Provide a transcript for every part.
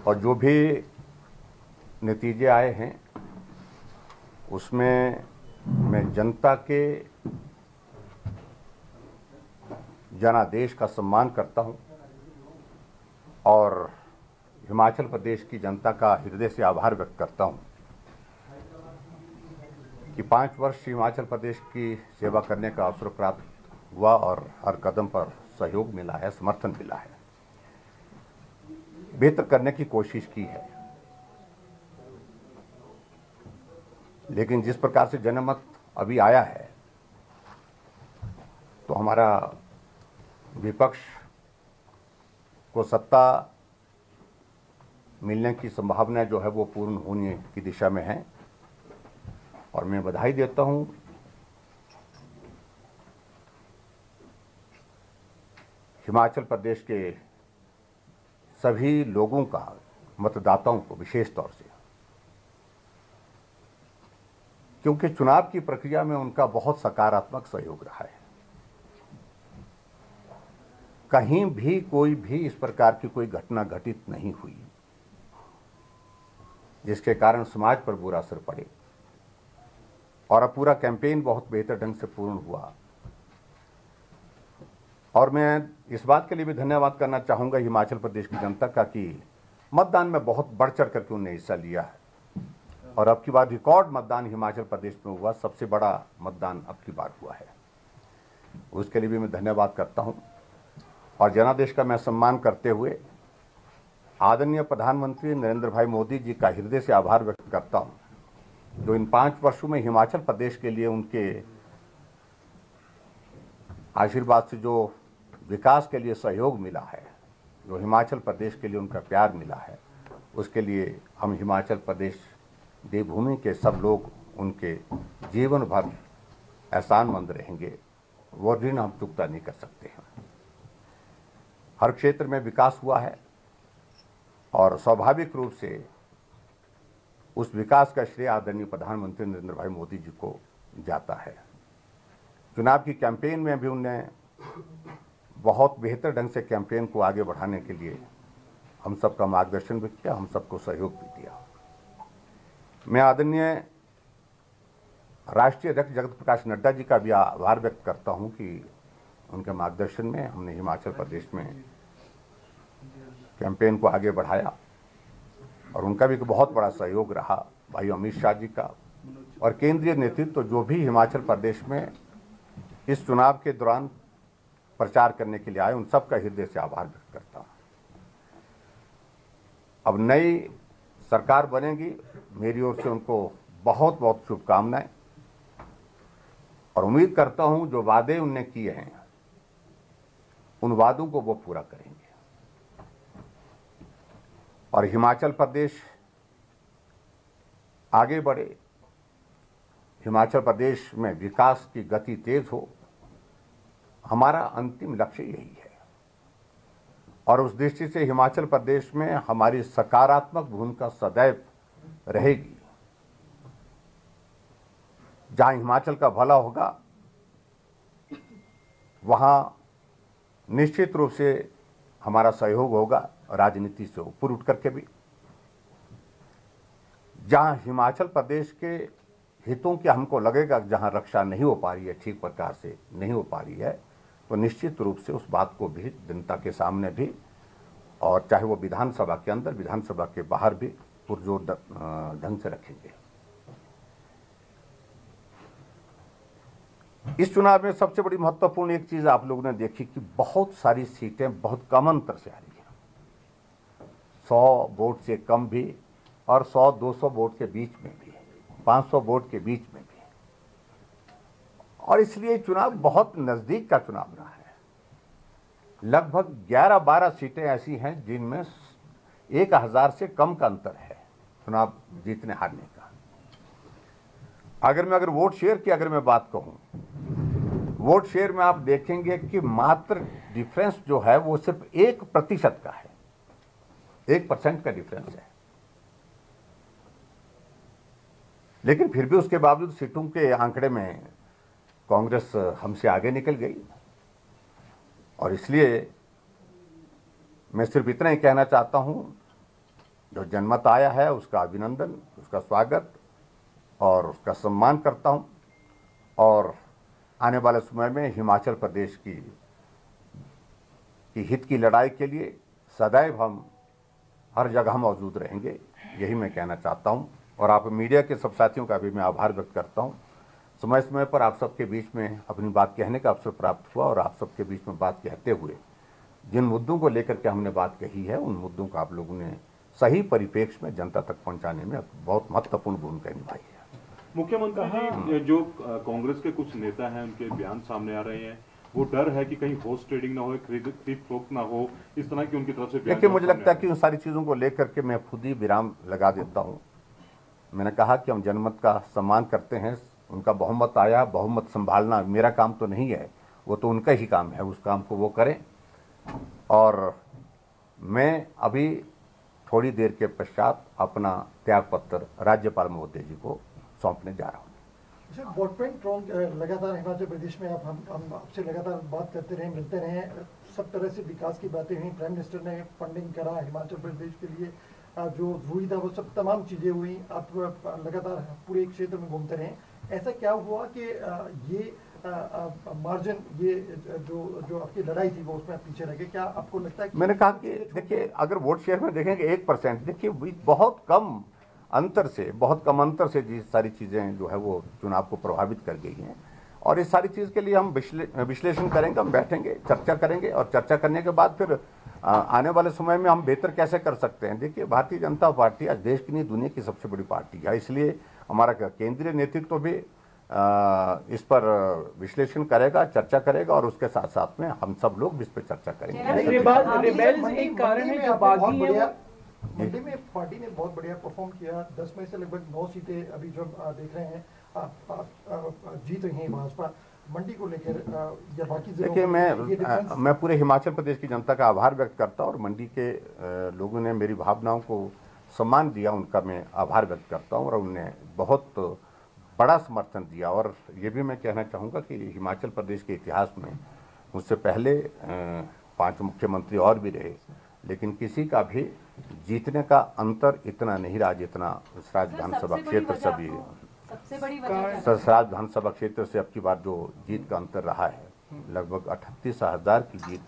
और जो भी नतीजे आए हैं उसमें मैं जनता के जनादेश का सम्मान करता हूं और हिमाचल प्रदेश की जनता का हृदय से आभार व्यक्त करता हूं कि 5 वर्ष हिमाचल प्रदेश की सेवा करने का अवसर प्राप्त हुआ और हर कदम पर सहयोग मिला है, समर्थन मिला है, बेहतर करने की कोशिश की है। लेकिन जिस प्रकार से जनमत अभी आया है तो हमारा विपक्ष को सत्ता मिलने की संभावना जो है वो पूर्ण होने की दिशा में है और मैं बधाई देता हूं हिमाचल प्रदेश के सभी लोगों का, मतदाताओं को विशेष तौर से, क्योंकि चुनाव की प्रक्रिया में उनका बहुत सकारात्मक सहयोग रहा है। कहीं भी कोई भी इस प्रकार की कोई घटना घटित नहीं हुई जिसके कारण समाज पर बुरा असर पड़े और अब पूरा कैंपेन बहुत बेहतर ढंग से पूर्ण हुआ। और मैं इस बात के लिए भी धन्यवाद करना चाहूंगा हिमाचल प्रदेश की जनता का कि मतदान में बहुत बढ़ चढ़ करके उन्होंने हिस्सा लिया है और अब की बार रिकॉर्ड मतदान हिमाचल प्रदेश में हुआ, सबसे बड़ा मतदान अब की बार हुआ है। उसके लिए भी मैं धन्यवाद करता हूं और जनादेश का मैं सम्मान करते हुए आदरणीय प्रधानमंत्री नरेंद्र भाई मोदी जी का हृदय से आभार व्यक्त करता हूं, जो इन 5 वर्षों में हिमाचल प्रदेश के लिए उनके आशीर्वाद से जो विकास के लिए सहयोग मिला है, जो हिमाचल प्रदेश के लिए उनका प्यार मिला है, उसके लिए हम हिमाचल प्रदेश देवभूमि के सब लोग उनके जीवन भर एहसानमंद रहेंगे। वो ऋण हम चुकता नहीं कर सकते हैं। हर क्षेत्र में विकास हुआ है और स्वाभाविक रूप से उस विकास का श्रेय आदरणीय प्रधानमंत्री नरेंद्र भाई मोदी जी को जाता है। चुनाव की कैंपेन में भी उन्होंने बहुत बेहतर ढंग से कैंपेन को आगे बढ़ाने के लिए हम सबका मार्गदर्शन भी किया, हम सबको सहयोग भी दिया। मैं आदरणीय राष्ट्रीय अध्यक्ष जगत प्रकाश नड्डा जी का भी आभार व्यक्त करता हूं कि उनके मार्गदर्शन में हमने हिमाचल प्रदेश में कैंपेन को आगे बढ़ाया और उनका भी बहुत बड़ा सहयोग रहा। भाई अमित शाह जी का और केंद्रीय नेतृत्व जो भी हिमाचल प्रदेश में इस चुनाव के दौरान प्रचार करने के लिए आए, उन सब का हृदय से आभार व्यक्त करता हूं। अब नई सरकार बनेगी, मेरी ओर से उनको बहुत बहुत शुभकामनाएं और उम्मीद करता हूं जो वादे उनने किए हैं उन वादों को वो पूरा करेंगे और हिमाचल प्रदेश आगे बढ़े, हिमाचल प्रदेश में विकास की गति तेज हो, हमारा अंतिम लक्ष्य यही है। और उस दृष्टि से हिमाचल प्रदेश में हमारी सकारात्मक भूमिका सदैव रहेगी। जहां हिमाचल का भला होगा वहां निश्चित रूप से हमारा सहयोग होगा, राजनीति से ऊपर उठ करके भी। जहां हिमाचल प्रदेश के हितों की हमको लगेगा जहां रक्षा नहीं हो पा रही है, ठीक प्रकार से नहीं हो पा रही है, तो निश्चित रूप से उस बात को भी जनता के सामने भी, और चाहे वो विधानसभा के अंदर, विधानसभा के बाहर भी पुरजोर ढंग से रखेंगे। इस चुनाव में सबसे बड़ी महत्वपूर्ण एक चीज आप लोगों ने देखी कि बहुत सारी सीटें बहुत कम अंतर से आ रही हैं, 100 वोट से कम भी और 100-200 वोट के बीच में भी, 500 वोट के बीच में भी। और इसलिए चुनाव बहुत नजदीक का चुनाव रहा है। लगभग 11-12 सीटें ऐसी हैं जिनमें 1000 से कम का अंतर है चुनाव जीतने हारने का। अगर वोट शेयर की अगर मैं बात कहूं, वोट शेयर में आप देखेंगे कि मात्र डिफरेंस जो है वो सिर्फ 1% का है, 1% का डिफरेंस है। लेकिन फिर भी उसके बावजूद सीटों के आंकड़े में कांग्रेस हमसे आगे निकल गई। और इसलिए मैं सिर्फ इतना ही कहना चाहता हूं जो जनमत आया है उसका अभिनंदन, उसका स्वागत और उसका सम्मान करता हूं। और आने वाले समय में हिमाचल प्रदेश की हित की लड़ाई के लिए सदैव हम हर जगह मौजूद रहेंगे, यही मैं कहना चाहता हूं। और आप मीडिया के सब साथियों का भी मैं आभार व्यक्त करता हूं। समय समय पर आप सबके बीच में अपनी बात कहने का अवसर प्राप्त हुआ और आप सबके बीच में बात कहते हुए जिन मुद्दों को लेकर के हमने बात कही है, उन मुद्दों को आप लोगों ने सही परिप्रेक्ष्य में जनता तक पहुंचाने में बहुत महत्वपूर्ण भूमिका निभाई है। मुख्यमंत्री जी, जो कांग्रेस के कुछ नेता हैं उनके बयान सामने आ रहे हैं, वो डर है कि कहीं हॉर्स ट्रेडिंग ना हो, खरीद फरोख्त ना हो, इस तरह की उनकी तरफ से बयान। देखिए, मुझे लगता है कि उन सारी चीज़ों को लेकर के मैं खुद ही विराम लगा देता हूँ। मैंने कहा कि हम जनमत का सम्मान करते हैं, उनका बहुमत आया, बहुमत संभालना मेरा काम तो नहीं है, वो तो उनका ही काम है, उस काम को वो करें। और मैं अभी थोड़ी देर के पश्चात अपना त्यागपत्र राज्यपाल महोदय जी को सौंपने जा रहा हूँ। वोट बैंक रॉन्ग लगातार हिमाचल प्रदेश में हम आपसे लगातार बात करते रहे, मिलते रहे, सब तरह से विकास की बातें हुई, प्राइम मिनिस्टर ने फंडिंग करा हिमाचल प्रदेश के लिए, जो हुई था वो सब तमाम चीज़ें हुई, आप लगातार पूरे क्षेत्र में घूमते रहे। ऐसा क्या हुआ कि ये मार्जिन, ये जो आपकी लड़ाई थी वो उसमें पीछे रह गए? क्या आपको लगता है कि मैंने कहा कि देखिए, अगर वोट शेयर में देखेंगे 1%, देखिए बहुत कम अंतर से जी सारी चीज़ें जो है वो चुनाव को प्रभावित कर गई हैं। और इस सारी चीज़ के लिए हम विश्लेषण करेंगे, हम बैठेंगे, चर्चा करेंगे और चर्चा करने के बाद फिर आने वाले समय में हम बेहतर कैसे कर सकते हैं। देखिए, भारतीय जनता पार्टी आज देश की नहीं दुनिया की सबसे बड़ी पार्टी है, इसलिए हमारा केंद्रीय नेतृत्व भी इस पर विश्लेषण करेगा, चर्चा करेगा और उसके साथ साथ में हम सब लोग इस पर चर्चा करेंगे। मंडी में पार्टी ने बहुत बढ़िया परफॉर्म किया, 10 में से लगभग 9 सीटें अभी जो देख रहे हैं जीत रही हैं भाजपा। मंडी को लेकर या बाकी देखिए, मैं पूरे हिमाचल प्रदेश की जनता का आभार व्यक्त करता हूं और मंडी के लोगों ने मेरी भावनाओं को सम्मान दिया, उनका मैं आभार व्यक्त करता हूं और उन्होंने बहुत बड़ा समर्थन दिया। और ये भी मैं कहना चाहूँगा कि हिमाचल प्रदेश के इतिहास में मुझसे पहले 5 मुख्यमंत्री और भी रहे, लेकिन किसी का भी जीतने का अंतर इतना नहीं रहा जितना सराज विधानसभा क्षेत्र से भी, सराज विधानसभा क्षेत्र से अब की बार जो जीत का अंतर रहा है, लगभग 38,000 की जीत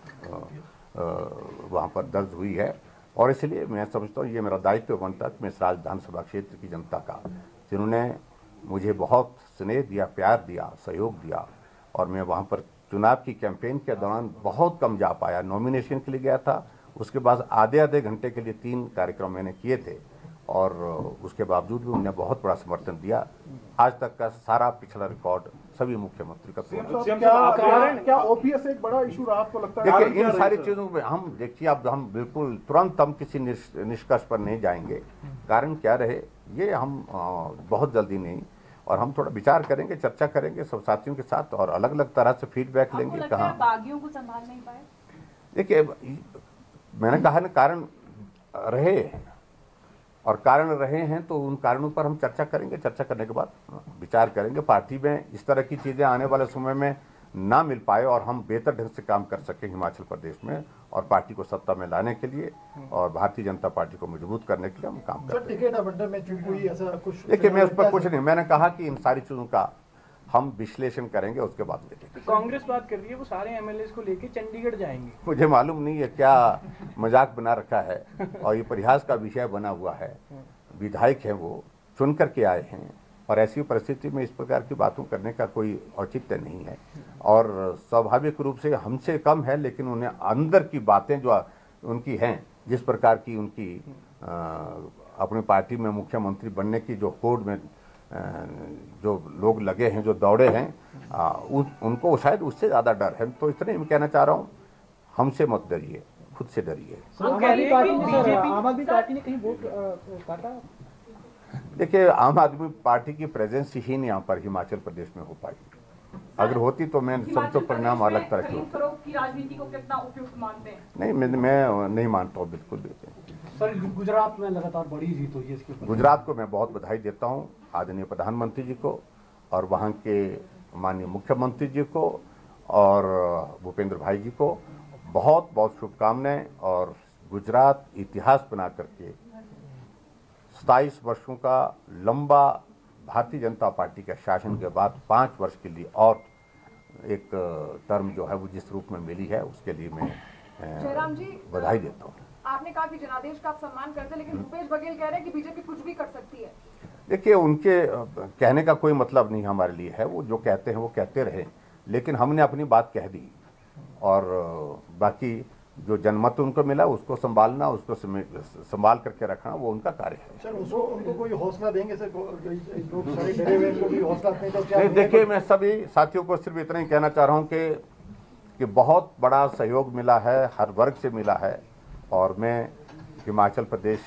वहाँ पर दर्ज हुई है। और इसलिए मैं समझता हूँ ये मेरा दायित्व बनता है कि मैं सराज विधानसभा क्षेत्र की जनता का, जिन्होंने मुझे बहुत स्नेह दिया, प्यार दिया, सहयोग दिया, और मैं वहाँ पर चुनाव की कैंपेन के दौरान बहुत कम जा पाया। नॉमिनेशन के लिए गया था, उसके बाद आधे घंटे के लिए 3 कार्यक्रम मैंने किए थे और उसके बावजूद भी उन्होंने बहुत बड़ा समर्थन दिया। आज तक का सारा पिछला रिकॉर्ड सभी मुख्यमंत्री का क्या ओपीएस एक बड़ा इशू रहा आपको लगता है? देखिए, इन सारी चीज़ों में हम देखिए, अब हम बिल्कुल तुरंत हम किसी निष्कर्ष पर नहीं जाएंगे। कारण क्या रहे ये हम बहुत जल्दी नहीं, और हम थोड़ा विचार करेंगे, चर्चा करेंगे सब साथियों के साथ और अलग अलग तरह से फीडबैक लेंगे। कहाँ बागियों को संभाल नहीं पाए? देखिए, मैंने कहा ना, कारण रहे और कारण रहे हैं तो उन कारणों पर हम चर्चा करेंगे। चर्चा करने के बाद विचार करेंगे। पार्टी में इस तरह की चीज़ें आने वाले समय में ना मिल पाए और हम बेहतर ढंग से काम कर सकें हिमाचल प्रदेश में और पार्टी को सत्ता में लाने के लिए और भारतीय जनता पार्टी को मजबूत करने के लिए हम काम करते हैं। टिकट आवंटन में कोई ऐसा कुछ? देखिए, मैं उस पर कुछ नहीं, मैंने कहा कि इन सारी चीज़ों का हम विश्लेषण करेंगे, उसके बाद देखेंगे। कांग्रेस बात कर रही है वो सारे एमएलए को लेके चंडीगढ़ जाएंगे। मुझे मालूम नहीं है क्या मजाक बना रखा है और ये परिहास का विषय बना हुआ है। विधायक हैं, वो चुन करके आए हैं और ऐसी परिस्थिति में इस प्रकार की बातों करने का कोई औचित्य नहीं है और स्वाभाविक रूप से हमसे कम है, लेकिन उन्हें अंदर की बातें जो उनकी हैं, जिस प्रकार की उनकी अपनी पार्टी में मुख्यमंत्री बनने की जो होड़ में जो लोग लगे हैं, जो दौड़े हैं, उनको शायद उससे ज़्यादा डर है। तो इतने मैं कहना चाह रहा हूँ, हमसे मत डरिए, खुद से डरिए। आम आदमी पार्टी ने कहीं वोट काटा? देखिए, आम आदमी पार्टी की प्रेजेंस ही नहीं यहाँ पर हिमाचल प्रदेश में हो पाई। अगर होती तो मैं सबसे परिणाम अलग तरह के की राजनीति को कितना उपयुक्त मानते हैं? नहीं, मैं नहीं मानता हूँ बिल्कुल भी। सर, गुजरात में लगातार बड़ी जीत हुई है, इसके ऊपर गुजरात को मैं बहुत बधाई देता हूँ, आदरणीय प्रधानमंत्री जी को और वहाँ के माननीय मुख्यमंत्री जी को और भूपेंद्र भाई जी को बहुत बहुत शुभकामनाएं। और गुजरात इतिहास बना करके 27 वर्षों का लंबा भारतीय जनता पार्टी के शासन के बाद 5 वर्ष के लिए और एक टर्म जो है वो जिस रूप में मिली है उसके लिए मैं जयराम जी बधाई देता हूँ। आपने कहा कि जनादेश का आप सम्मान करते हैं, लेकिन भूपेश बघेल कह रहे हैं कि बीजेपी कुछ भी कर सकती है। देखिए, उनके कहने का कोई मतलब नहीं हमारे लिए है, वो जो कहते हैं वो कहते रहे, लेकिन हमने अपनी बात कह दी और बाकी जो जनमत उनको मिला उसको संभालना, उसको संभाल करके रखना वो उनका कार्य है। सर उसको उनको कोई हौसला देंगे सर? लोग सारे डरे हुए उनको भी हौसला दें तो क्या? नहीं, देखिए, मैं सभी साथियों को सिर्फ इतना ही कहना चाह रहा हूँ कि बहुत बड़ा सहयोग मिला है, हर वर्ग से मिला है और मैं हिमाचल प्रदेश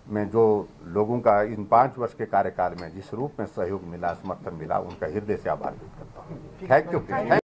में जो लोगों का इन 5 वर्ष के कार्यकाल में जिस रूप में सहयोग मिला, समर्थन मिला, उनका हृदय से आभार व्यक्त करता हूँ। Thank you.